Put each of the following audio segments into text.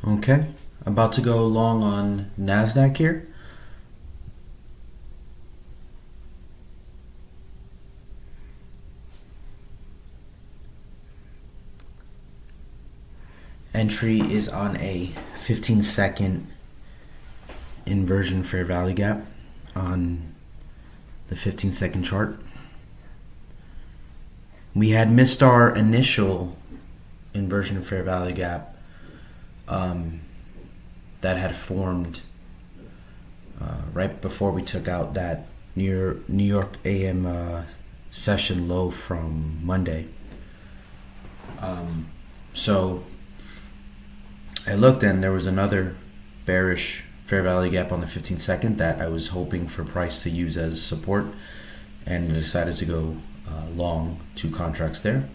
Okay, about to go long on NASDAQ here. Entry is on a 15-second inversion fair value gap on the 15-second chart. We had missed our initial inversion fair value gap that had formed right before we took out that New York AM session low from Monday. So I looked and there was another bearish fair value gap on the 15-second that I was hoping for price to use as support, and I decided to go long 2 contracts there.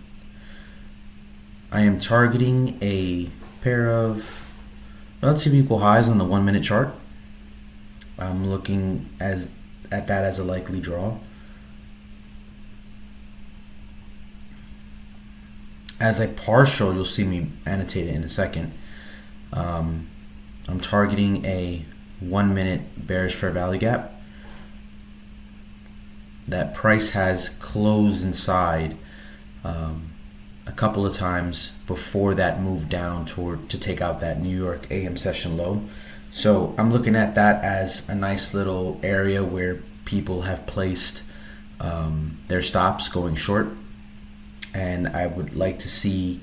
I am targeting a pair of relatively equal highs on the 1-minute chart. I'm looking at that as a likely draw. As a partial, you'll see me annotate it in a second. I'm targeting a 1-minute bearish fair value gap. That price has closed inside a couple of times before that move down to take out that New York AM session low. So I'm looking at that as a nice little area where people have placed their stops going short, and I would like to see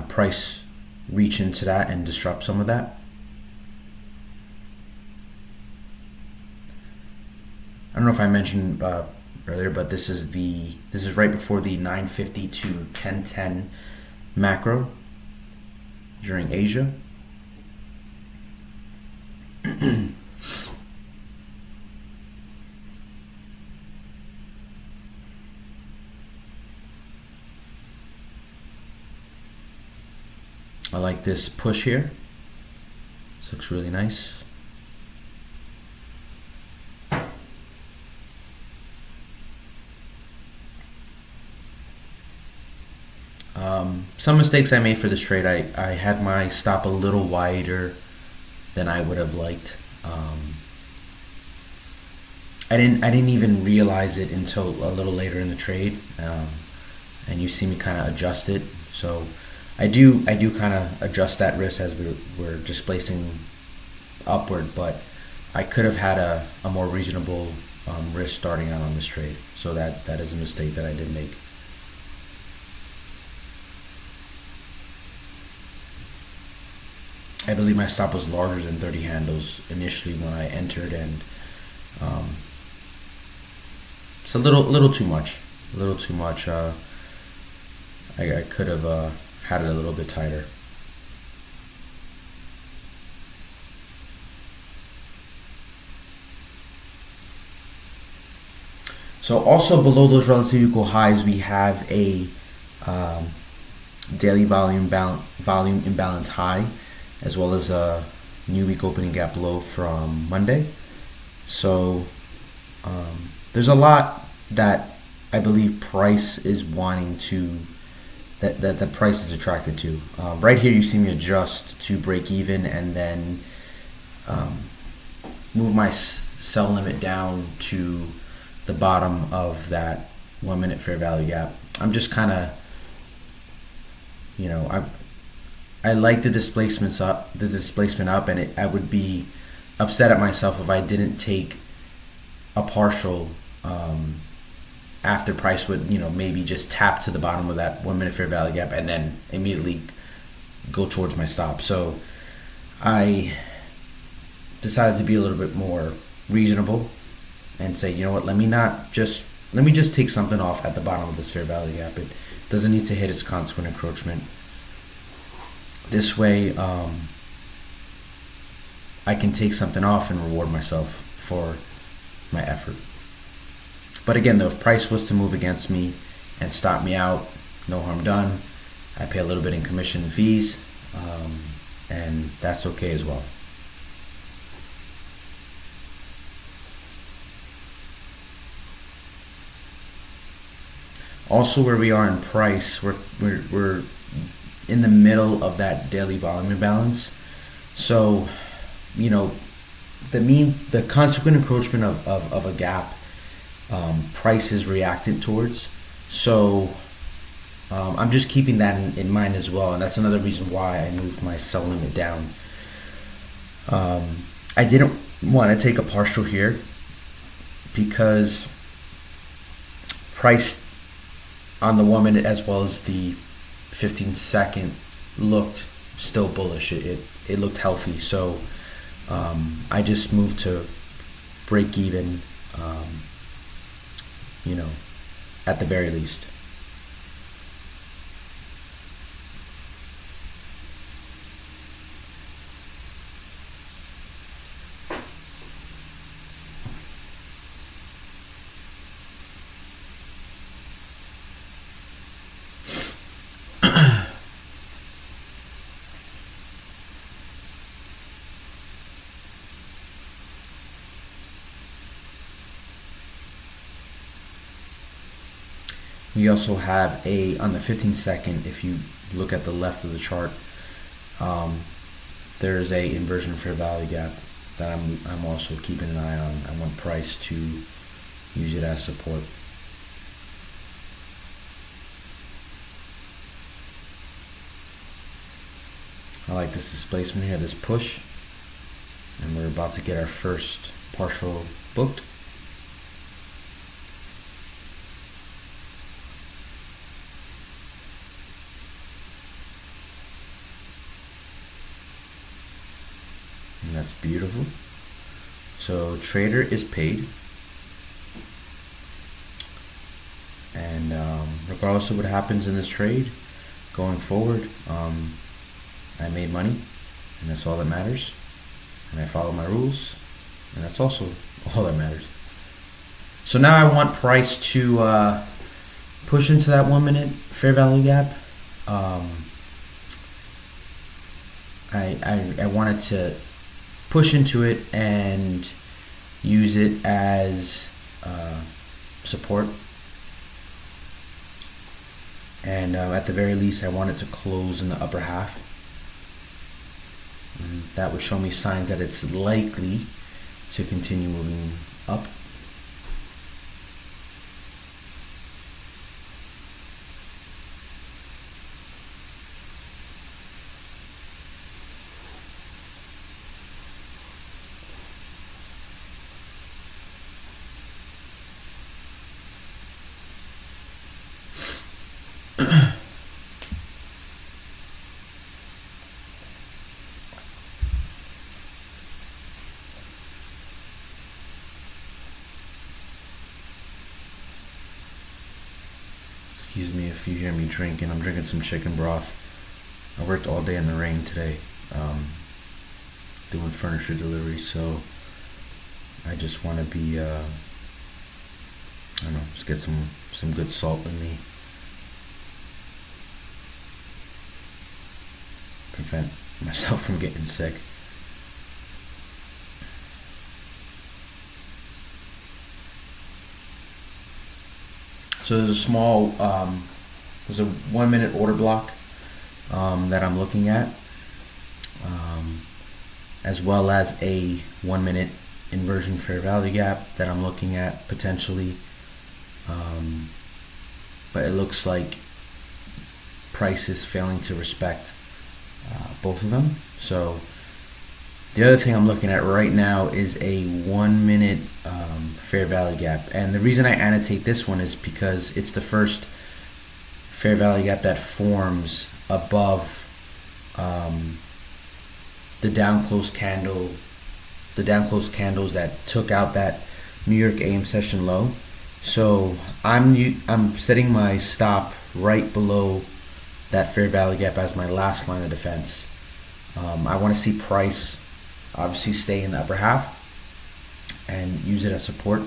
price reach into that and disrupt some of that. I don't know if I mentioned earlier, but this is right before the 950 to 1010 macro during Asia. I like this push here. This looks really nice. Some mistakes I made for this trade. I had my stop a little wider than I would have liked. I didn't even realize it until a little later in the trade, and you see me kind of adjust it. So I do kind of adjust that risk as we're displacing upward, but I could have had a more reasonable risk starting out on this trade. So that is a mistake that I did make. I believe my stop was larger than 30 handles initially when I entered, and it's a little too much. I could have had it a little bit tighter. So also below those relative equal highs, we have a daily volume imbalance high, as well as a new week opening gap low from Monday. So there's a lot that I believe price is wanting to, that the price is attracted to. Right here you see me adjust to break even and then move my sell limit down to the bottom of that 1-minute fair value gap. I'm just kind of, I like the displacement up, and I would be upset at myself if I didn't take a partial after price would, maybe just tap to the bottom of that 1-minute fair value gap and then immediately go towards my stop. So I decided to be a little bit more reasonable and say, you know what, let me just take something off at the bottom of this fair value gap. It doesn't need to hit its consequent encroachment. This way, I can take something off and reward myself for my effort. But again, though, if price was to move against me and stop me out, no harm done. I pay a little bit in commission and fees, and that's okay as well. Also, where we are in price, we're in the middle of that daily volume imbalance. So, the consequent encroachment of a gap, price is reactant towards. So I'm just keeping that in mind as well, and that's another reason why I moved my sell limit down. I didn't want to take a partial here because price on the 1 minute as well as the 15-second looked still bullish. It looked healthy, so I just moved to break even, at the very least. We also have on the 15-second, if you look at the left of the chart, there's a inversion fair value gap that I'm also keeping an eye on. I want price to use it as support. I like this displacement here, this push, and we're about to get our first partial booked. And that's beautiful. So trader is paid, and regardless of what happens in this trade going forward, I made money, and that's all that matters, and I follow my rules, and that's also all that matters. So now I want price to push into that 1 minute fair value gap. I wanted to push into it and use it as support, and at the very least I want it to close in the upper half, and that would show me signs that it's likely to continue moving up. Excuse me if you hear me drinking. I'm drinking some chicken broth. I worked all day in the rain today, doing furniture delivery, so I just want to be, just get some good salt in me. Prevent myself from getting sick. So there's a small, there's a 1 minute order block that I'm looking at, as well as a 1 minute inversion fair value gap that I'm looking at potentially, but it looks like price is failing to respect both of them. So the other thing I'm looking at right now is a 1 minute fair value gap, and the reason I annotate this one is because it's the first fair value gap that forms above the down close candles that took out that New York AM session low. So I'm setting my stop right below that fair value gap as my last line of defense. I want to see price obviously stay in the upper half and use it as support.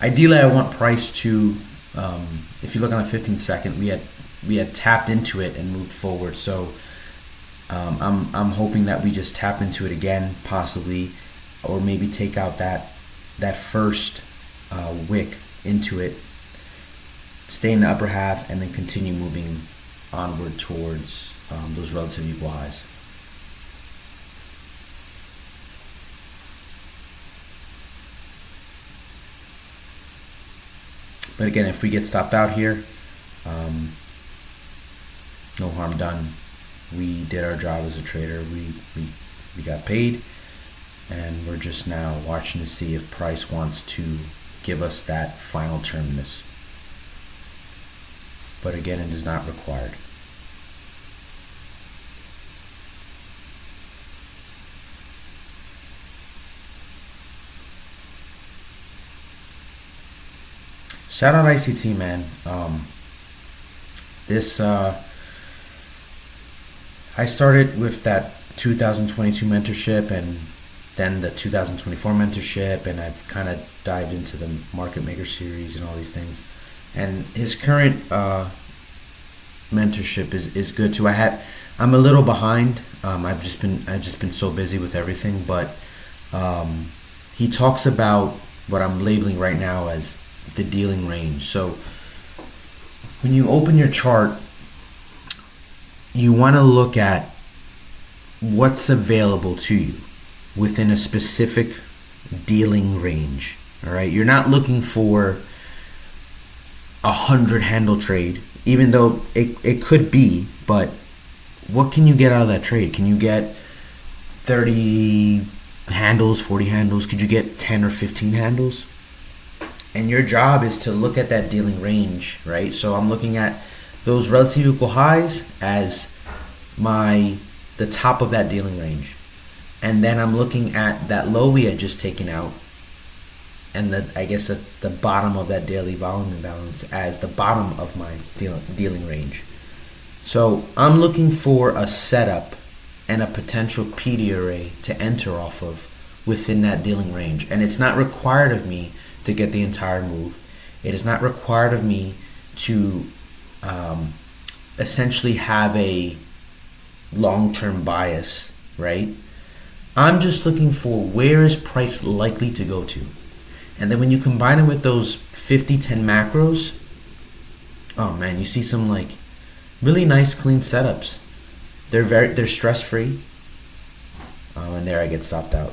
Ideally, I want price to, if you look on a 15-second, we had tapped into it and moved forward. So I'm hoping that we just tap into it again, possibly, or maybe take out that first wick into it, stay in the upper half, and then continue moving onward towards those relative equal highs. But again, if we get stopped out here, no harm done. We did our job as a trader. We got paid, and we're just now watching to see if price wants to give us that final terminus. But again, it is not required. Shout out ICT, man. I started with that 2022 mentorship and then the 2024 mentorship, and I've kind of dived into the Market Maker series and all these things. And his current mentorship is good too. I'm a little behind. I've just been so busy with everything, but he talks about what I'm labeling right now as the dealing range. So when you open your chart, you want to look at what's available to you within a specific dealing range. All right, you're not looking for 100 handle trade, even though it could be, but what can you get out of that trade? Can you get 30 handles, 40 handles? Could you get 10 or 15 handles? And your job is to look at that dealing range, right? So I'm looking at those relative equal highs as the top of that dealing range. And then I'm looking at that low we had just taken out, and the bottom of that daily volume imbalance as the bottom of my dealing range. So I'm looking for a setup and a potential PD array to enter off of within that dealing range. And it's not required of me to get the entire move. It is not required of me to essentially have a long-term bias, right? I'm just looking for where is price likely to go to. And then when you combine it with those 50-10 macros, oh man, you see some like really nice clean setups. They're stress-free. And there I get stopped out.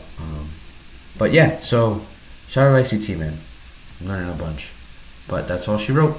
But yeah, so shout out ICT, man. I'm learning a bunch. But that's all she wrote.